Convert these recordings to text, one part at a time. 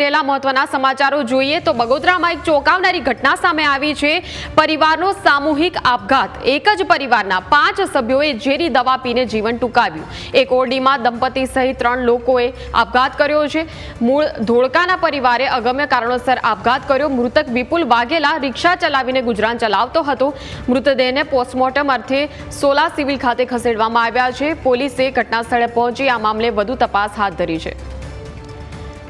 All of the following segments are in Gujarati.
રહેલા મહત્વના સમાચારો જોઈએ તો બગોદરામાં એક ચોંકાવનારી ઘટના સામે આવી છે। પરિવારનો સામૂહિક આપઘાત। એક જ પરિવારના 5 સભ્યોએ ઝેરી દવા પીને જીવન ટૂંકાવ્યું। એક ઓરડીમાં દંપતી સહિત 3 લોકોએ આપઘાત કર્યો છે। મૂળ ધોળકાના પરિવારે અગમ્ય કારણોસર આપઘાત કર્યો। મૃતક વિપુલ વાઘેલા રિક્ષા ચલાવીને ગુજરાન ચલાવતો હતો। મૃતદેહને પોસ્ટમોર્ટમ અર્થે સોલા સિવિલ ખાતે ખસેડવામાં આવ્યા છે। પોલીસે ઘટના સ્થળે પહોંચી આ મામલે વધુ તપાસ હાથ ધરી છે।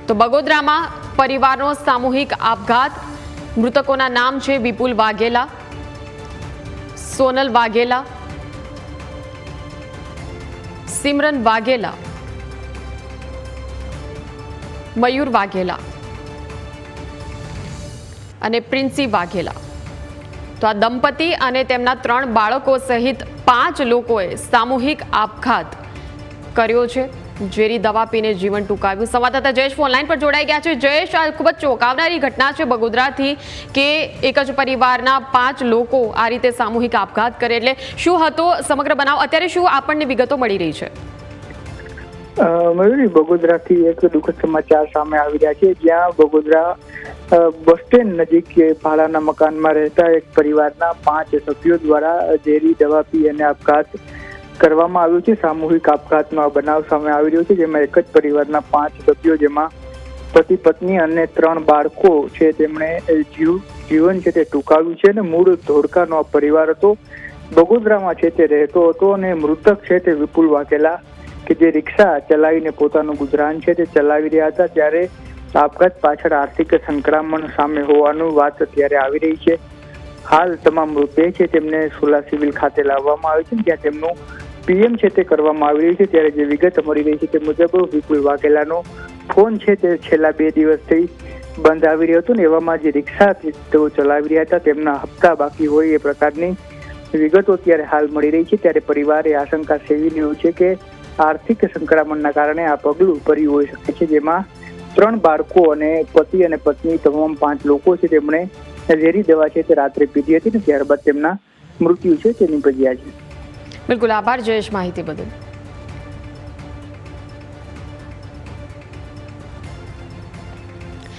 તો બગોદરામાં પરિવારનો સામૂહિક આપઘાત। મૃતકોના નામ છે વિપુલ વાઘેલા, સોનલ વાઘેલા, સિમરન વાઘેલા, મયુર વાઘેલા અને પ્રિન્સી વાઘેલા। તો આ દંપતી અને તેમના 3 બાળકો સહિત 5 લોકોએ સામૂહિક આપઘાત કર્યો છે। ઝેરી દવા પીને જીવન ટૂંકાવ્યું। સંવાદદાતા જયેશ ઓનલાઈન પર જોડાઈ ગયા છે। જયેશ, આ ખૂબ જ ચોંકાવનારી ઘટના છે બગોદરાથી કે એક જ પરિવારના 5 લોકો આ રીતે સામૂહિક આપઘાત કરે, એટલે શું હતો સમગ્ર બનાવ? અત્યારે શું આપણને વિગતો મળી રહી છે? મયુરી, બગોદરાથી એક દુઃખદ સમાચાર સામે આવી રહ્યા છે, જ્યાં બગોદરા બસ સ્ટેન્ડ નજીક ભાડાના મકાનમાં રહેતા એક પરિવારના 5 સભ્યો દ્વારા ઝેરી દવા પી અને આપઘાત કરવામાં આવ્યું છે। સામૂહિક આપઘાતનો આ બનાવ સામે આવી રહ્યો છે, જેમાં એક જ પરિવારના 5 સભ્યો, જેમાં પતિ પત્ની અને 3 બાળકો છે, તેમણે જીવન છે તે ટૂંકાવ્યું છે। અને મૂળ ધોળકાનો આ પરિવાર હતો, બગોદરામાં છે તે રહેતો હતો। અને મૃતક છે તે વિપુલ વાઘેલા, કે જે રિક્ષા ચલાવીને પોતાનું ગુજરાન છે તે ચલાવી રહ્યા હતા, ત્યારે આપઘાત પાછળ આર્થિક સંકળામણ સામે હોવાનું વાત અત્યારે આવી રહી છે। હાલ તમામ મૃતદેહ છે તેમને સોલા સિવિલ ખાતે લાવવામાં આવે છે, જ્યાં તેમનું પીએમ છે તે કરવામાં આવી રહ્યું છે। ત્યારે જે વિગત મળી રહી છે તે મુજબ વિપુલ વાઘેલાનો ફોન છે તે છેલ્લા 2 દિવસથી બંધ આવી રહ્યો હતો, ને એવામાં જે રિક્ષા તેઓ ચલાવી રહ્યા હતા તેમના હપ્તા બાકી હોય એ પ્રકારની વિગતો અત્યારે હાલ મળી રહી છે। ત્યારે પરિવારે આશંકા સેવી રહ્યું છે કે આર્થિક સંકળામણના કારણે આ પગલું ભર્યું હોઈ શકે છે, જેમાં 3 બાળકો અને પતિ અને પત્ની તમામ 5 લોકો છે તેમણે ઝેરી દવા છે તે રાત્રે પીધી હતી, ને ત્યારબાદ તેમના મૃત્યુ છે તે નીપજ્યા છે। બિલકુલ, આભાર જયેશ માહિતી બદલ।